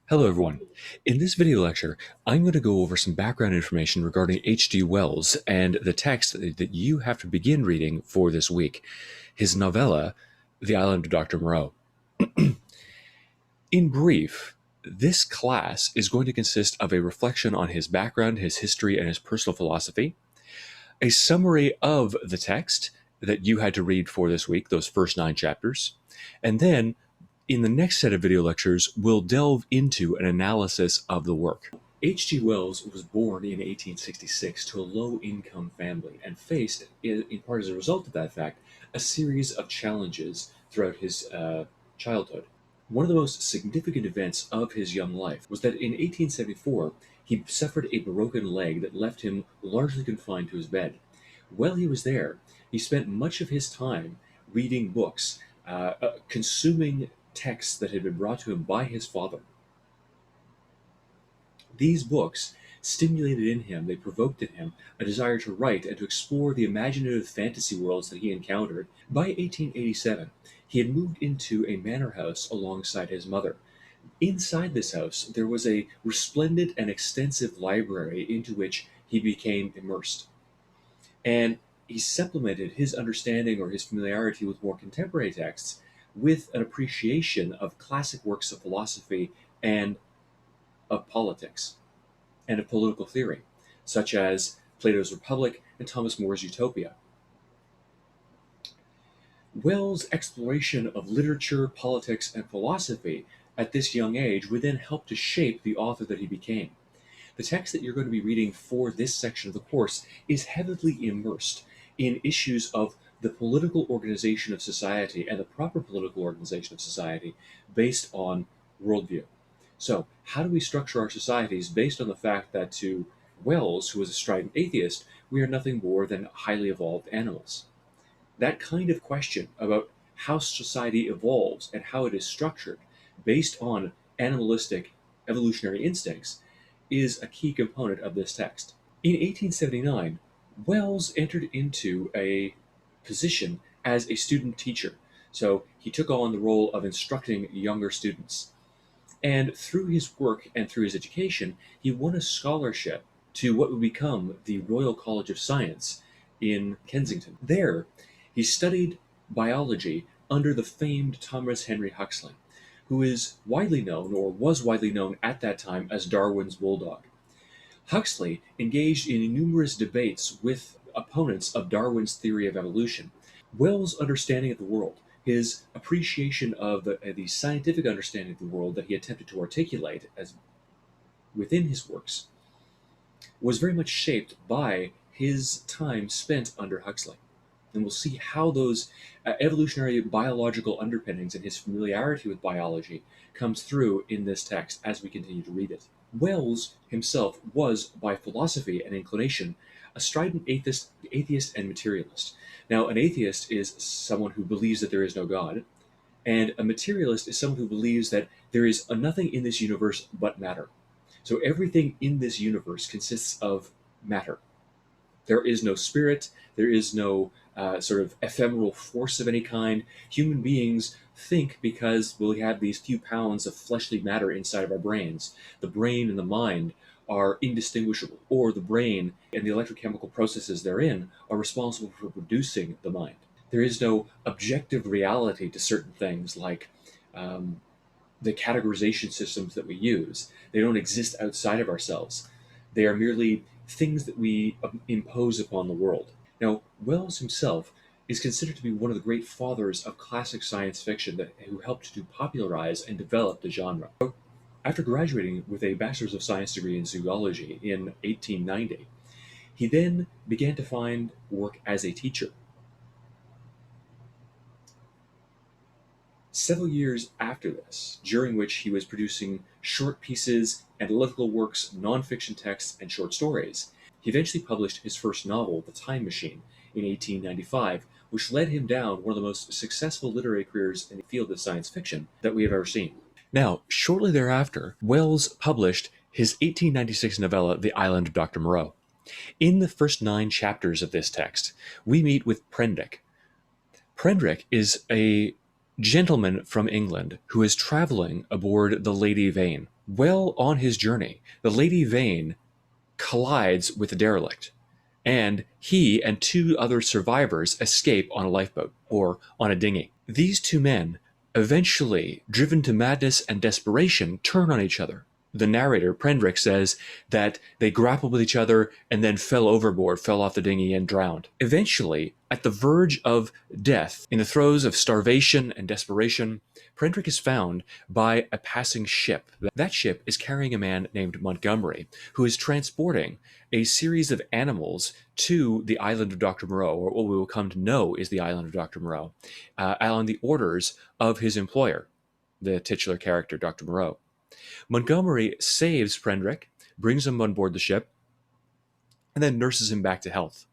Hello everyone. In this video lecture, I'm going to go over some background information regarding H.G. Wells and the text that you have to begin reading for this week, his novella, The Island of Dr. Moreau. In brief, this class is going to consist of a reflection on his background, his history, and his personal philosophy, a summary of the text that you had to read for this week, those first 9 chapters, and then in the next set of video lectures, we'll delve into an analysis of the work. H.G. Wells was born in 1866 to a low-income family and faced, in part as a result of that fact, a series of challenges throughout his childhood. One of the most significant events of his young life was that in 1874, he suffered a broken leg that left him largely confined to his bed. While he was there, he spent much of his time reading books, consuming texts that had been brought to him by his father. These books stimulated in him, they provoked in him, a desire to write and to explore the imaginative fantasy worlds that he encountered. By 1887, he had moved into a manor house alongside his mother. Inside this house, there was a resplendent and extensive library into which he became immersed. And he supplemented his understanding or his familiarity with more contemporary texts with an appreciation of classic works of philosophy and of politics and of political theory, such as Plato's Republic and Thomas More's Utopia. Wells' exploration of literature, politics, and philosophy at this young age would then help to shape the author that he became. The text that you're going to be reading for this section of the course is heavily immersed in issues of the political organization of society and the proper political organization of society based on worldview. So, how do we structure our societies based on the fact that to Wells, who was a strident atheist, we are nothing more than highly evolved animals? That kind of question about how society evolves and how it is structured based on animalistic evolutionary instincts is a key component of this text. In 1879, Wells entered into a position as a student teacher. So he took on the role of instructing younger students. And through his work and through his education, he won a scholarship to what would become the Royal College of Science in Kensington. There, he studied biology under the famed Thomas Henry Huxley, who is widely known, or was widely known at that time, as Darwin's bulldog. Huxley engaged in numerous debates with opponents of Darwin's theory of evolution. Wells' understanding of the world, his appreciation of the scientific understanding of the world that he attempted to articulate as within his works, was very much shaped by his time spent under Huxley. And we'll see how those evolutionary biological underpinnings and his familiarity with biology comes through in this text as we continue to read it. Wells himself was, by philosophy and inclination, a strident atheist and materialist. Now, an atheist is someone who believes that there is no God, and a materialist is someone who believes that there is nothing in this universe but matter. So everything in this universe consists of matter. There is no spirit, there is no sort of ephemeral force of any kind. Human beings think because we have these few pounds of fleshly matter inside of our brains. The brain and the mind are indistinguishable, or the brain and the electrochemical processes therein are responsible for producing the mind. There is no objective reality to certain things like the categorization systems that we use. They don't exist outside of ourselves. They are merely things that we impose upon the world. Now, Wells himself is considered to be one of the great fathers of classic science fiction who helped to popularize and develop the genre. After graduating with a Bachelor's of Science degree in zoology in 1890, he then began to find work as a teacher. Several years after this, during which he was producing short pieces, analytical works, nonfiction texts, and short stories, he eventually published his first novel, The Time Machine, in 1895, which led him down one of the most successful literary careers in the field of science fiction that we have ever seen. Now, shortly thereafter, Wells published his 1896 novella, The Island of Dr. Moreau. In the first 9 chapters of this text, we meet with Prendick. Prendick is a gentleman from England who is traveling aboard the Lady Vane. Well on his journey, the Lady Vane collides with the derelict, and he and two other survivors escape on a lifeboat or on a dinghy. These two men, eventually driven to madness and desperation, turn on each other. The narrator, Prendrick, says that they grappled with each other and then fell overboard, fell off the dinghy, and drowned. Eventually, at the verge of death, in the throes of starvation and desperation, Prendrick is found by a passing ship. That ship is carrying a man named Montgomery, who is transporting a series of animals to the island of Dr. Moreau, or what we will come to know is the island of Dr. Moreau, on the orders of his employer, the titular character, Dr. Moreau. Montgomery saves Prendrick, brings him on board the ship, and then nurses him back to health.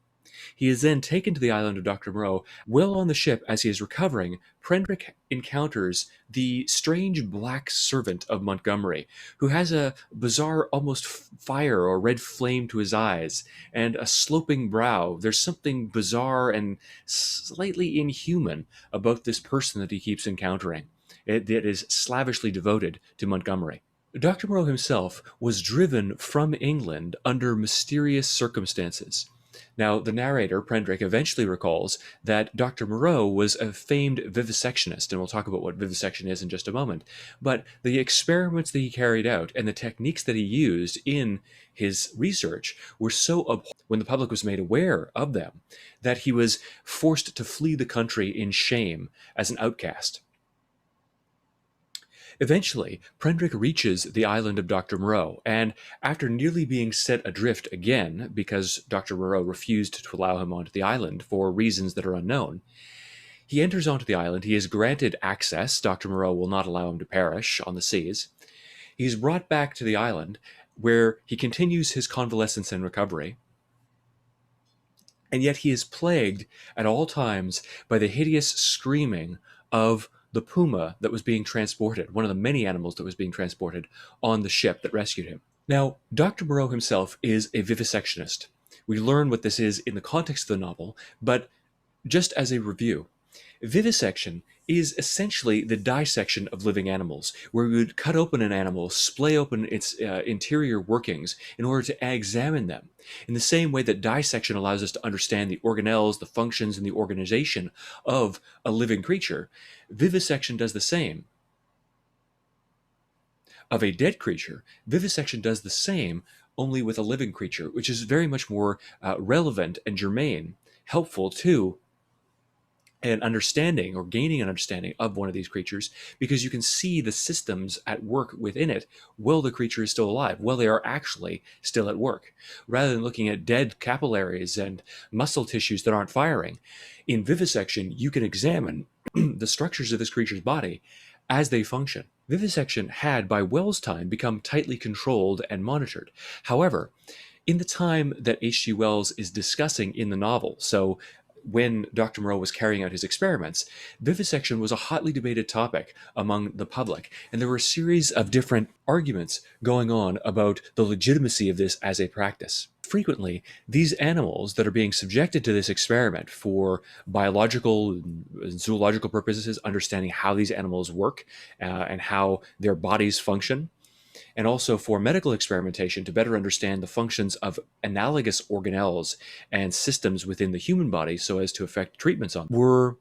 He is then taken to the island of Dr. Moreau. While on the ship, as he is recovering, Prendrick encounters the strange black servant of Montgomery, who has a bizarre, almost fire or red flame to his eyes, and a sloping brow. There's something bizarre and slightly inhuman about this person that he keeps encountering. It is slavishly devoted to Montgomery. Dr. Moreau himself was driven from England under mysterious circumstances. Now, the narrator, Prendrick, eventually recalls that Dr. Moreau was a famed vivisectionist, and we'll talk about what vivisection is in just a moment. But the experiments that he carried out and the techniques that he used in his research were so abhorrent when the public was made aware of them that he was forced to flee the country in shame as an outcast. Eventually, Prendrick reaches the island of Dr. Moreau, and after nearly being set adrift again because Dr. Moreau refused to allow him onto the island for reasons that are unknown, he enters onto the island. He is granted access. Dr. Moreau will not allow him to perish on the seas. He's brought back to the island, where he continues his convalescence and recovery. And yet he is plagued at all times by the hideous screaming of the puma that was being transported, one of the many animals that was being transported on the ship that rescued him. Now, Dr. Moreau himself is a vivisectionist. We learn what this is in the context of the novel, but just as a review, vivisection is essentially the dissection of living animals, where we would cut open an animal, splay open its interior workings in order to examine them. In the same way that dissection allows us to understand the organelles, the functions, and the organization of a living creature, vivisection does the same. Of a dead creature, vivisection does the same, only with a living creature, which is very much more relevant and germane, helpful to an understanding or gaining an understanding of one of these creatures, because you can see the systems at work within it while the creature is still alive, while they are actually still at work, rather than looking at dead capillaries and muscle tissues that aren't firing. In vivisection, you can examine the structures of this creature's body as they function. Vivisection had, by Wells' time, become tightly controlled and monitored. However, in the time that H.G. Wells is discussing in the novel, so when Dr. Moreau was carrying out his experiments, vivisection was a hotly debated topic among the public, and there were a series of different arguments going on about the legitimacy of this as a practice. Frequently, these animals that are being subjected to this experiment for biological and zoological purposes, understanding how these animals work and how their bodies function, and also for medical experimentation to better understand the functions of analogous organelles and systems within the human body so as to affect treatments on them, were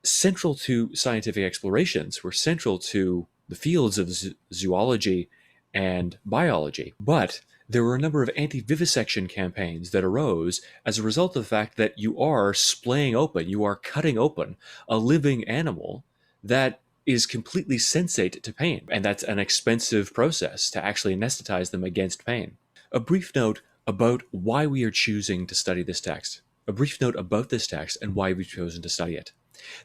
central to scientific explorations, were central to the fields of zoology and biology. But there were a number of anti-vivisection campaigns that arose as a result of the fact that you are splaying open, you are cutting open a living animal that is completely sensate to pain, and that's an expensive process to actually anesthetize them against pain. A brief note about why we are choosing to study this text. A brief note about this text and why we've chosen to study it.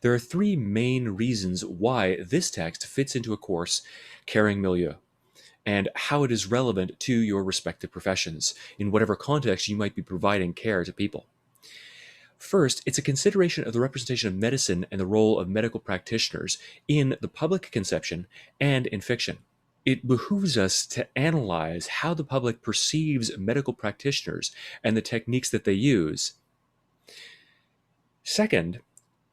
There are three main reasons why this text fits into a course carrying milieu, and how it is relevant to your respective professions, in whatever context you might be providing care to people. First, it's a consideration of the representation of medicine and the role of medical practitioners in the public conception and in fiction. It behooves us to analyze how the public perceives medical practitioners and the techniques that they use. Second,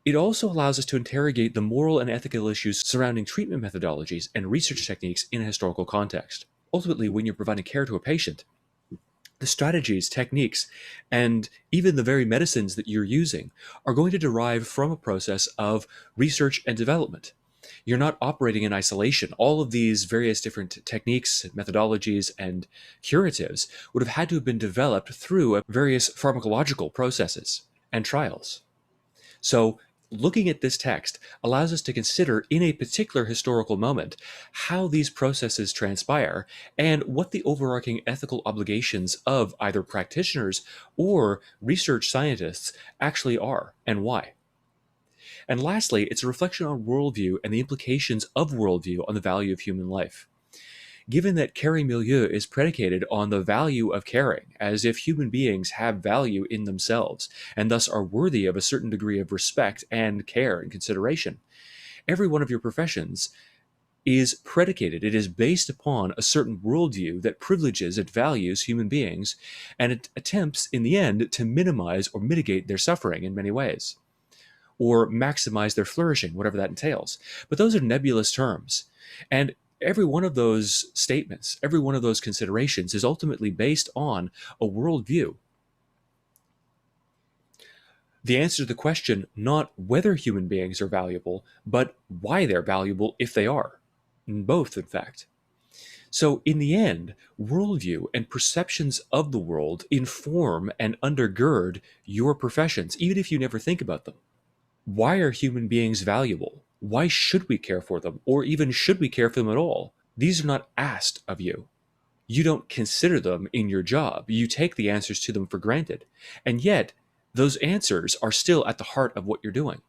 It also allows us to interrogate the moral and ethical issues surrounding treatment methodologies and research techniques in a historical context. Ultimately, when you're providing care to a patient, the strategies, techniques, and even the very medicines that you're using are going to derive from a process of research and development. You're not operating in isolation. All of these various different techniques, methodologies, and curatives would have had to have been developed through various pharmacological processes and trials. So, looking at this text allows us to consider in a particular historical moment how these processes transpire and what the overarching ethical obligations of either practitioners or research scientists actually are and why. And lastly, it's a reflection on worldview and the implications of worldview on the value of human life. Given that caring milieu is predicated on the value of caring, as if human beings have value in themselves, and thus are worthy of a certain degree of respect and care and consideration, every one of your professions is predicated. It is based upon a certain worldview that privileges, it values human beings, and it attempts, in the end, to minimize or mitigate their suffering in many ways, or maximize their flourishing, whatever that entails. But those are nebulous terms. And every one of those statements, every one of those considerations is ultimately based on a worldview. The answer to the question, not whether human beings are valuable, but why they're valuable if they are. Both, in fact. So, in the end, worldview and perceptions of the world inform and undergird your professions, even if you never think about them. Why are human beings valuable? Why should we care for them? Or even should we care for them at all? These are not asked of you. You don't consider them in your job. You take the answers to them for granted. And yet, those answers are still at the heart of what you're doing.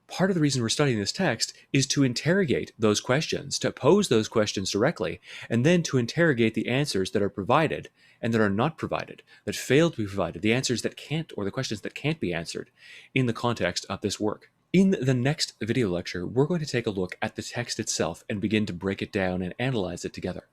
Part of the reason we're studying this text is to interrogate those questions, to pose those questions directly, and then to interrogate the answers that are provided and that are not provided, that fail to be provided, the answers that can't, or the questions that can't be answered in the context of this work. In the next video lecture, we're going to take a look at the text itself and begin to break it down and analyze it together.